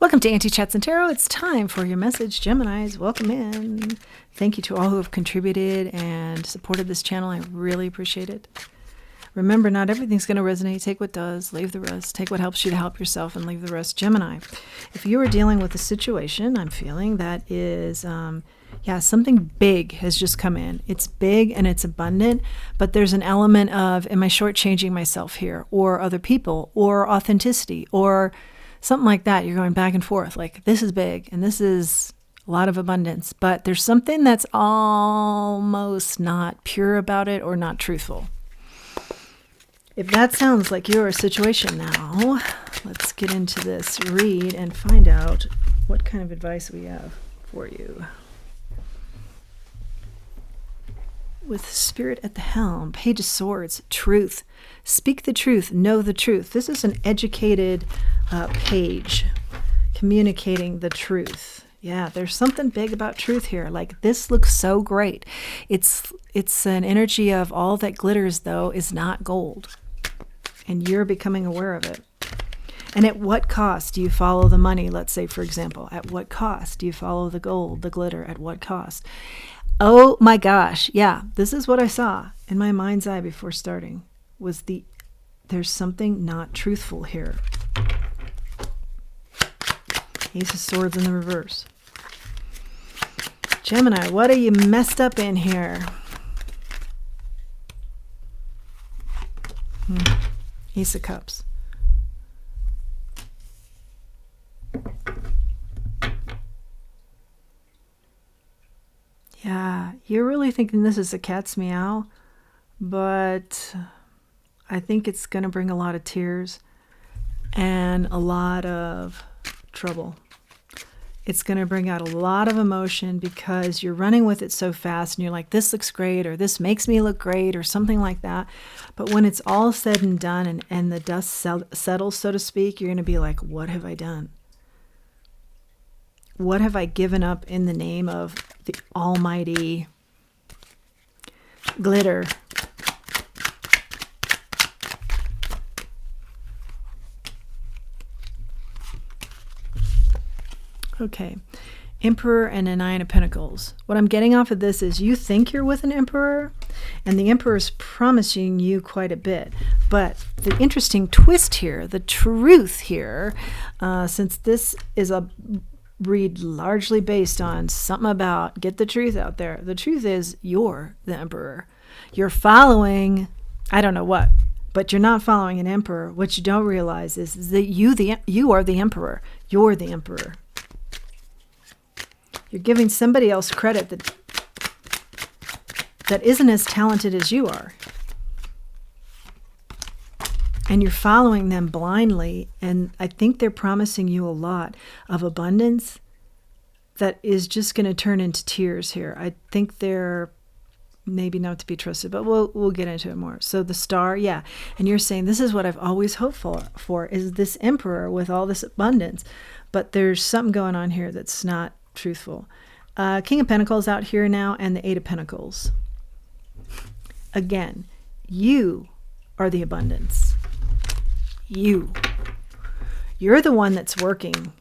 Welcome to Auntie Chats and Tarot. It's time for your message, Geminis. Welcome in. Thank you to all who have contributed and supported this channel. I really appreciate it. Remember, not everything's going to resonate. Take what does, leave the rest. Take what helps you to help yourself and leave the rest. Gemini, if you are dealing with a situation, I'm feeling that is, something big has just come in. It's big and it's abundant, but there's an element of, am I shortchanging myself here, or other people, or authenticity, or something like that. You're going back and forth. Like, this is big and this is a lot of abundance, but there's something that's almost not pure about it or not truthful. If that sounds like your situation now, let's get into this read and find out what kind of advice we have for you. With Spirit at the helm, Page of Swords, truth. Speak the truth, know the truth. This is an educated page communicating the truth. Yeah, there's something big about truth here. Like, this looks so great. It's an energy of all that glitters, though, is not gold. And you're becoming aware of it. And at what cost do you follow the money? Let's say, for example, at what cost do you follow the gold, the glitter? At what cost? Oh my gosh. Yeah, this is what I saw in my mind's eye before starting, was there's something not truthful here. Ace of Swords in the reverse. Gemini, what are you messed up in here? Ace of Cups. Yeah, you're really thinking this is a cat's meow, but I think it's going to bring a lot of tears and a lot of trouble. It's going to bring out a lot of emotion because you're running with it so fast and you're like, this looks great, or this makes me look great, or something like that. But when it's all said and done and the dust settles, so to speak, you're going to be like, what have I done? What have I given up in the name of the almighty glitter? Okay, Emperor and a Nine of Pentacles. What I'm getting off of this is you think you're with an Emperor, and the Emperor is promising you quite a bit. But the interesting twist here, the truth here, since this is a read largely based on something about get the truth out there. The truth is you're the Emperor. You're following, I don't know what, but you're not following an Emperor. What you don't realize is that you are the Emperor. You're the Emperor. You're giving somebody else credit that isn't as talented as you are. And you're following them blindly. And I think they're promising you a lot of abundance that is just going to turn into tears here. I think they're maybe not to be trusted, but we'll get into it more. So the Star, yeah. And you're saying, this is what I've always hoped for is this Emperor with all this abundance. But there's something going on here that's not truthful. King of Pentacles out here now, and the Eight of Pentacles. Again, you are the abundance. You're the one that's working.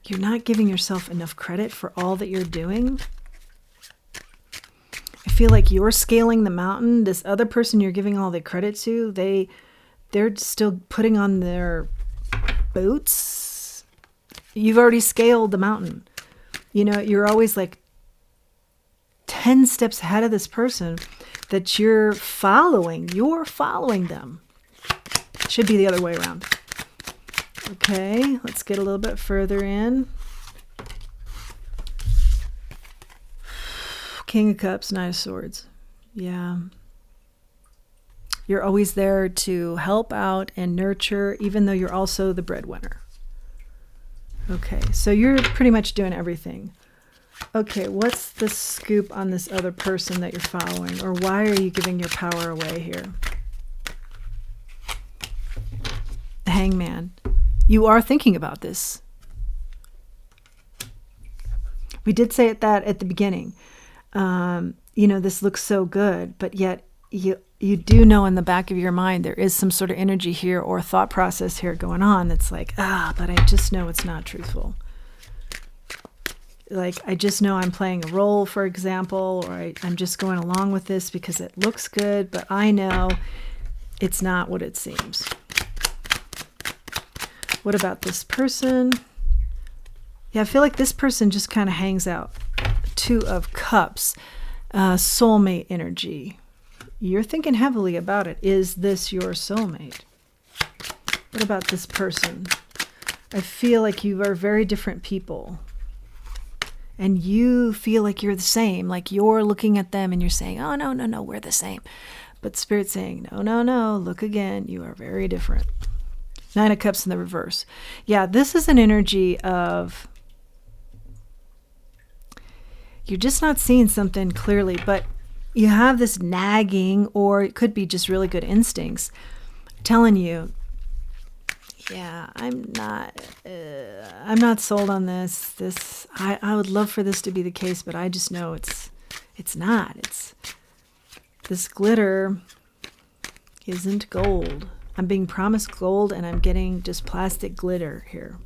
You're not giving yourself enough credit for all that you're doing. I feel like you're scaling the mountain. This other person you're giving all the credit to, they're still putting on their boots. You've already scaled the mountain. You know, you're always like 10 steps ahead of this person that you're following. You're following them. Should be the other way around. Okay, let's get a little bit further in. King of Cups, Knight of Swords. Yeah. You're always there to help out and nurture, even though you're also the breadwinner. Okay, so you're pretty much doing everything. Okay, what's the scoop on this other person that you're following? Or why are you giving your power away here? The Hangman. You are thinking about this. We did say that at the beginning. You know, this looks so good, but yet you do know in the back of your mind there is some sort of energy here or thought process here going on that's like, but I just know it's not truthful. Like, I just know I'm playing a role, for example, or I'm just going along with this because it looks good, but I know it's not what it seems. What about this person? Yeah, I feel like this person just kind of hangs out. 2 of Cups, soulmate energy. You're thinking heavily about it. Is this your soulmate? What about this person? I feel like you are very different people. And you feel like you're the same. Like you're looking at them and you're saying, oh, no, we're the same. But Spirit's saying, no, look again. You are very different. 9 of Cups in the reverse. Yeah, this is an energy of you're just not seeing something clearly, but you have this nagging, or it could be just really good instincts telling you, yeah, I'm not sold on this. I would love for this to be the case, but I just know it's not. It's this glitter isn't gold. I'm being promised gold and I'm getting just plastic glitter here.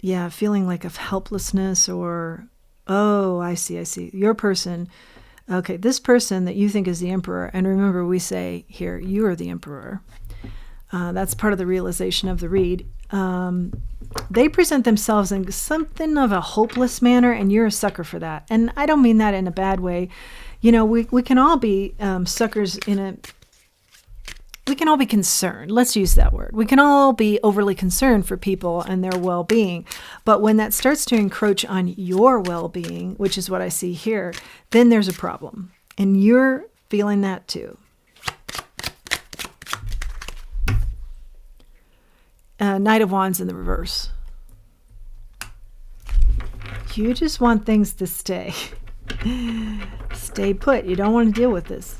Yeah, feeling like of helplessness or, I see. Your person, okay, this person that you think is the emperor, and remember we say here, you are the emperor. That's part of the realization of the read. They present themselves in something of a hopeless manner, and you're a sucker for that. And I don't mean that in a bad way. You know, we can all be suckers we can all be concerned. Let's use that word. We can all be overly concerned for people and their well-being. But when that starts to encroach on your well-being, which is what I see here, then there's a problem. And you're feeling that too. Knight of Wands in the reverse. You just want things to stay. Stay put. You don't want to deal with this.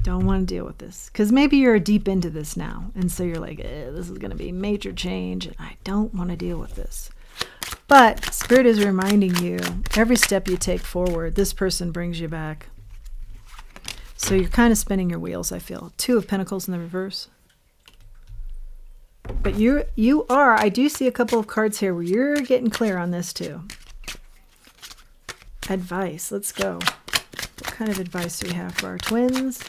Don't want to deal with this. Because maybe you're deep into this now. And so you're like, this is going to be major change. And I don't want to deal with this. But Spirit is reminding you, every step you take forward, this person brings you back. So you're kind of spinning your wheels, I feel. 2 of Pentacles in the reverse. But you are, I do see a couple of cards here where you're getting clear on this too. Advice, let's go. What kind of advice do we have for our twins?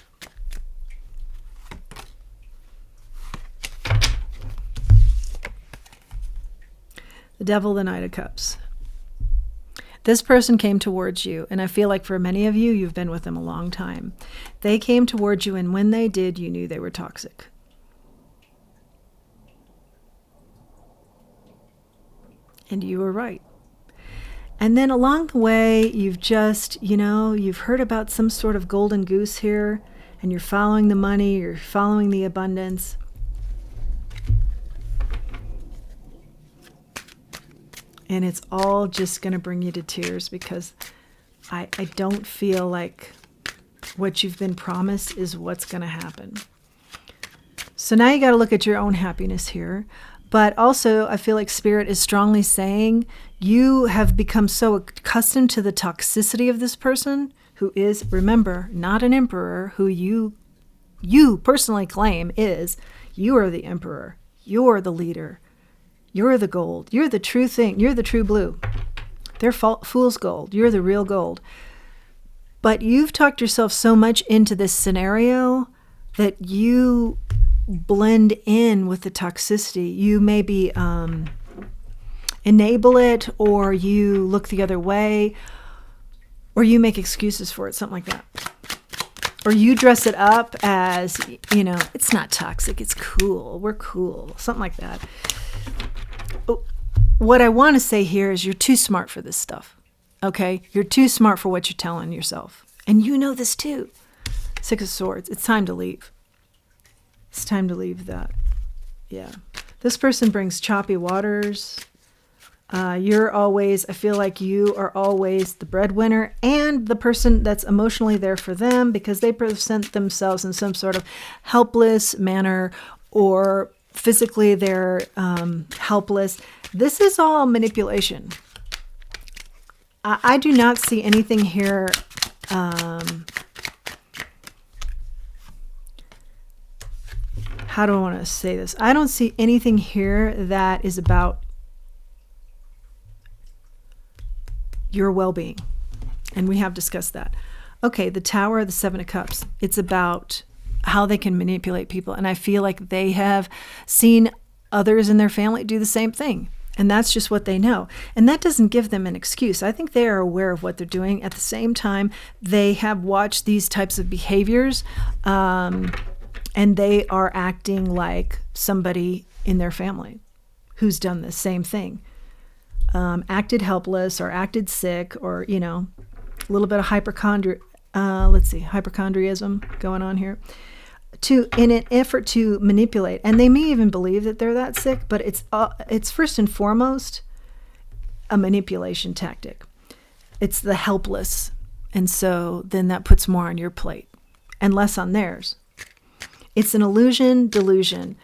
The Devil, the Knight of Cups. This person came towards you, and I feel like for many of you, you've been with them a long time. They came towards you, and when they did, you knew they were toxic. And you were right. And then along the way, you've just, you've heard about some sort of golden goose here, and you're following the money, you're following the abundance. And it's all just going to bring you to tears because I don't feel like what you've been promised is what's going to happen. So now you got to look at your own happiness here. But also, I feel like Spirit is strongly saying you have become so accustomed to the toxicity of this person who is, remember, not an emperor, who you personally claim is. You are the emperor. You're the leader. You're the gold. You're the true thing. You're the true blue. They're fool's gold. You're the real gold. But you've talked yourself so much into this scenario that you blend in with the toxicity. You maybe enable it, or you look the other way, or you make excuses for it, something like that. Or you dress it up as, it's not toxic, it's cool, we're cool, something like that. What I want to say here is you're too smart for this stuff, okay? You're too smart for what you're telling yourself. And you know this too. 6 of Swords, it's time to leave. It's time to leave that. Yeah. This person brings choppy waters. I feel like you are always the breadwinner and the person that's emotionally there for them because they present themselves in some sort of helpless manner, or physically they're helpless. This is all manipulation. I do not see anything here. How do I want to say this? I don't see anything here that is about your well-being. And we have discussed that. Okay, the Tower, the Seven of Cups. It's about how they can manipulate people. And I feel like they have seen others in their family do the same thing. And that's just what they know. And that doesn't give them an excuse. I think they are aware of what they're doing. At the same time, they have watched these types of behaviors, and they are acting like somebody in their family who's done the same thing. Acted helpless or acted sick, or, a little bit of hypochondriacism going on here, in an effort to manipulate. And they may even believe that they're that sick, but it's first and foremost a manipulation tactic. It's the helpless. And so then that puts more on your plate and less on theirs. It's an delusion,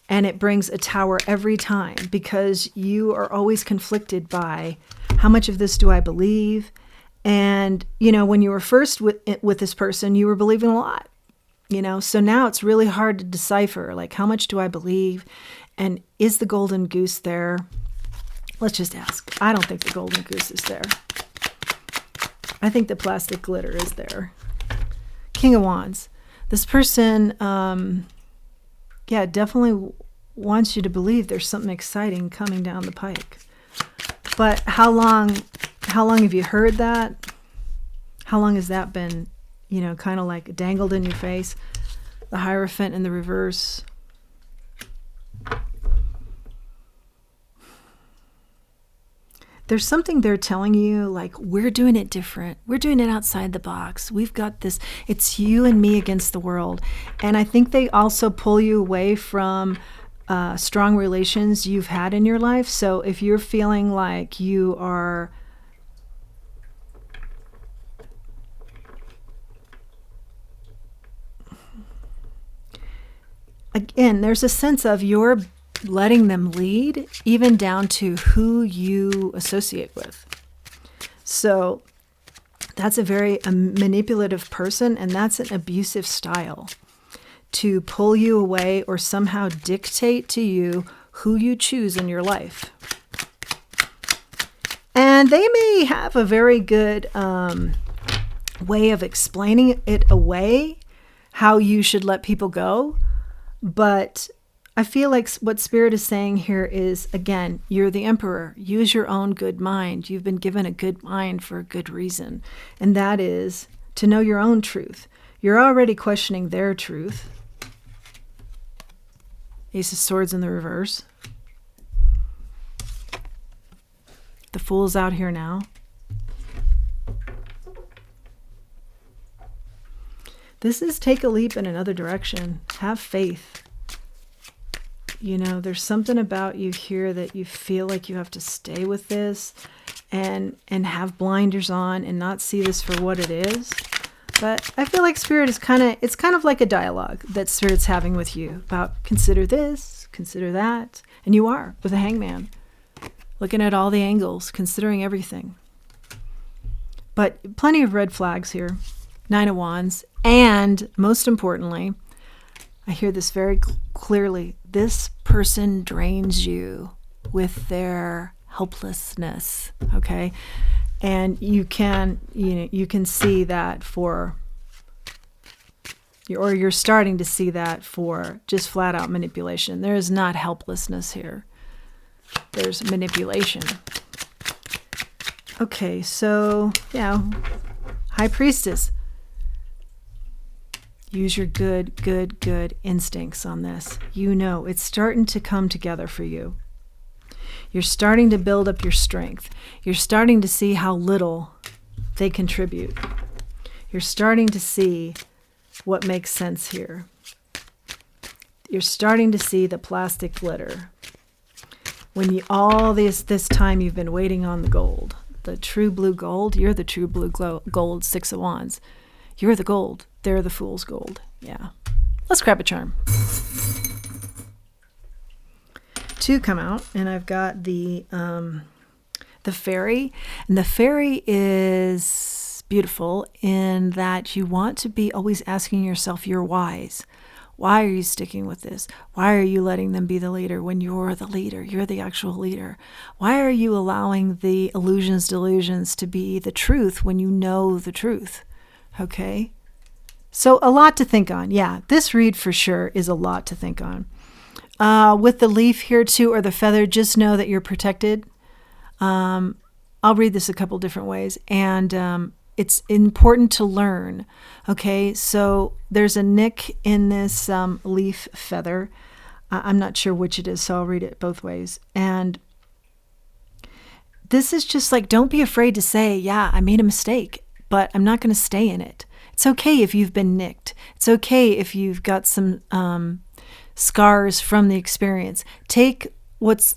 and it brings a tower every time, because you are always conflicted by how much of this do I believe? And, when you were first with this person, you were believing a lot, so now it's really hard to decipher, like, how much do I believe? And is the golden goose there? Let's just ask. I don't think the golden goose is there. I think the plastic glitter is there. King of Wands. This person, definitely wants you to believe there's something exciting coming down the pike. But how long have you heard that? How long has that been, kind of like dangled in your face? The Hierophant in the reverse. There's something they're telling you, like, we're doing it different. We're doing it outside the box. We've got this. It's you and me against the world. And I think they also pull you away from strong relations you've had in your life. So if you're feeling like you are again, there's a sense of you're letting them lead, even down to who you associate with. So that's a very manipulative person, and that's an abusive style, to pull you away or somehow dictate to you who you choose in your life. And they may have a very good way of explaining it away, how you should let people go. But I feel like what Spirit is saying here is, again, you're the emperor. Use your own good mind. You've been given a good mind for a good reason. And that is to know your own truth. You're already questioning their truth. Ace of Swords in the reverse. The Fool's out here now. This is take a leap in another direction. Have faith. There's something about you here that you feel like you have to stay with this and have blinders on and not see this for what it is. But I feel like Spirit is it's kind of like a dialogue that Spirit's having with you about consider this, consider that. And you are, with a Hangman, looking at all the angles, considering everything. But plenty of red flags here. Nine of Wands. And most importantly, I hear this very clearly. This person drains you with their helplessness, okay? And you can see that you're starting to see that for just flat out manipulation. There is not helplessness here. There's manipulation. Okay, so, High Priestess. Use your good instincts on this. It's starting to come together for you. You're starting to build up your strength. You're starting to see how little they contribute. You're starting to see what makes sense here. You're starting to see the plastic glitter. When all this time you've been waiting on the gold, the true blue gold, you're the true blue gold, Six of Wands. You're the gold. They're the fool's gold. Yeah. Let's grab a charm. 2 come out, and I've got the the fairy. And the fairy is beautiful in that you want to be always asking yourself your whys. Why are you sticking with this? Why are you letting them be the leader when you're the leader? You're the actual leader. Why are you allowing the illusions, delusions to be the truth when you know the truth? Okay? So a lot to think on. Yeah, this read for sure is a lot to think on. With the leaf here too, or the feather, just know that you're protected. I'll read this a couple different ways. And it's important to learn. Okay, so there's a nick in this leaf feather. I'm not sure which it is, so I'll read it both ways. And this is just like, don't be afraid to say, yeah, I made a mistake, but I'm not going to stay in it. It's okay if you've been nicked. It's okay if you've got some scars from the experience. Take what's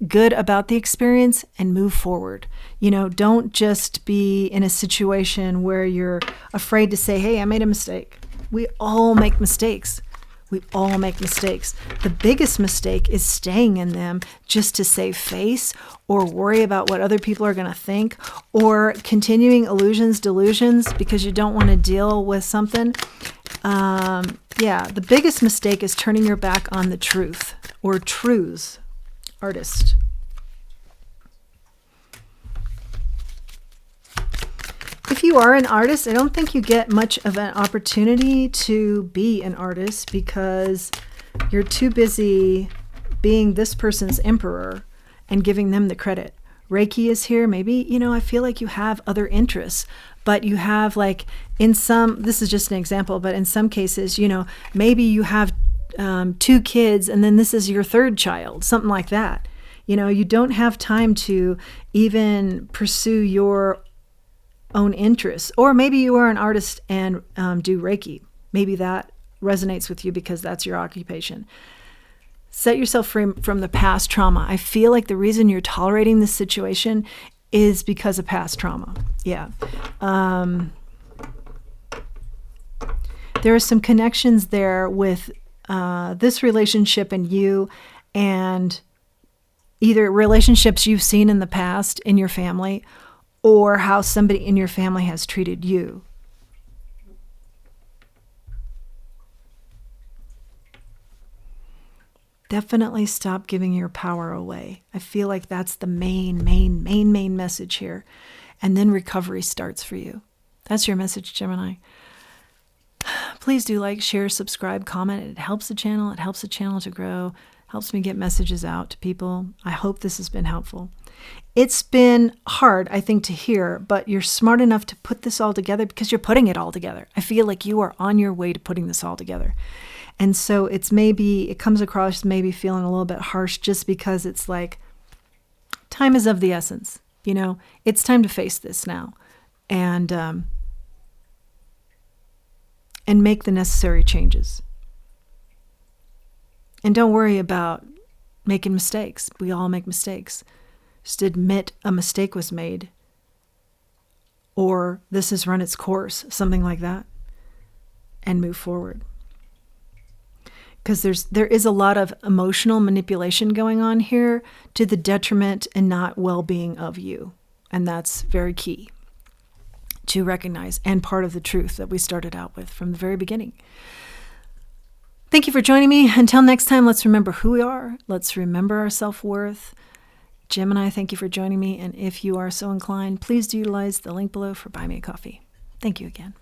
good about the experience and move forward. Don't just be in a situation where you're afraid to say, hey, I made a mistake. We all make mistakes. We all make mistakes. The biggest mistake is staying in them just to save face or worry about what other people are going to think, or continuing illusions, delusions because you don't want to deal with something. The biggest mistake is turning your back on the truth or truths. Artist. If you are an artist, I don't think you get much of an opportunity to be an artist because you're too busy being this person's emperor and giving them the credit. Reiki is here. Maybe, I feel like you have other interests, but you have this is just an example, but in some cases, maybe you have 2 kids and then this is your 3rd child, something like that. You don't have time to even pursue your own interests. Or maybe you are an artist and do Reiki. Maybe that resonates with you because that's your occupation. Set yourself free from the past trauma. I feel like the reason you're tolerating this situation is because of past trauma. Yeah. There are some connections there with this relationship and you, and either relationships you've seen in the past in your family or how somebody in your family has treated you. Definitely stop giving your power away. I feel like that's the main message here. And then recovery starts for you. That's your message, Gemini. Please do like, share, subscribe, comment. It helps the channel. It helps the channel to grow. Helps me get messages out to people. I hope this has been helpful. It's been hard, I think, to hear, but you're smart enough to put this all together because you're putting it all together. I feel like you are on your way to putting this all together. And so it comes across maybe feeling a little bit harsh just because it's like time is of the essence. It's time to face this now. And make the necessary changes. And don't worry about making mistakes. We all make mistakes. Just admit a mistake was made, or this has run its course, something like that, and move forward. Because there is a lot of emotional manipulation going on here to the detriment and not well-being of you. And that's very key to recognize, and part of the truth that we started out with from the very beginning. Thank you for joining me. Until next time, let's remember who we are. Let's remember our self-worth. Gemini, thank you for joining me. And if you are so inclined, please do utilize the link below for Buy Me a Coffee. Thank you again.